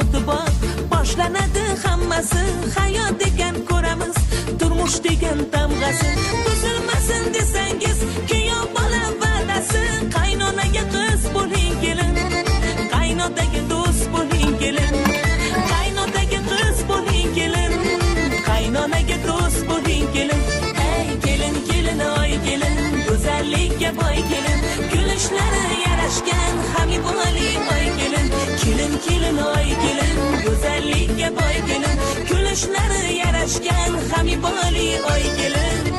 xuddi bor boshlanadi hammasi hayot degan ko'ramiz turmush degan tamg'asi buzilmasin desangiz kuyov bola va'dasi qaynonaga qiz bo'ling kelin qaynotaga do'st bo'ling kelin qaynotaga qiz bo'ling kelin qaynonaga do'st bo'ling kelin ey kelin kelin oy kelin go'zallikka boy kelin kulishlari yarashgan hamiboli oy kelin kelin kelin oy kelin go'zallikka boy kelin kulishlari yarashgan hamiboli oy kelin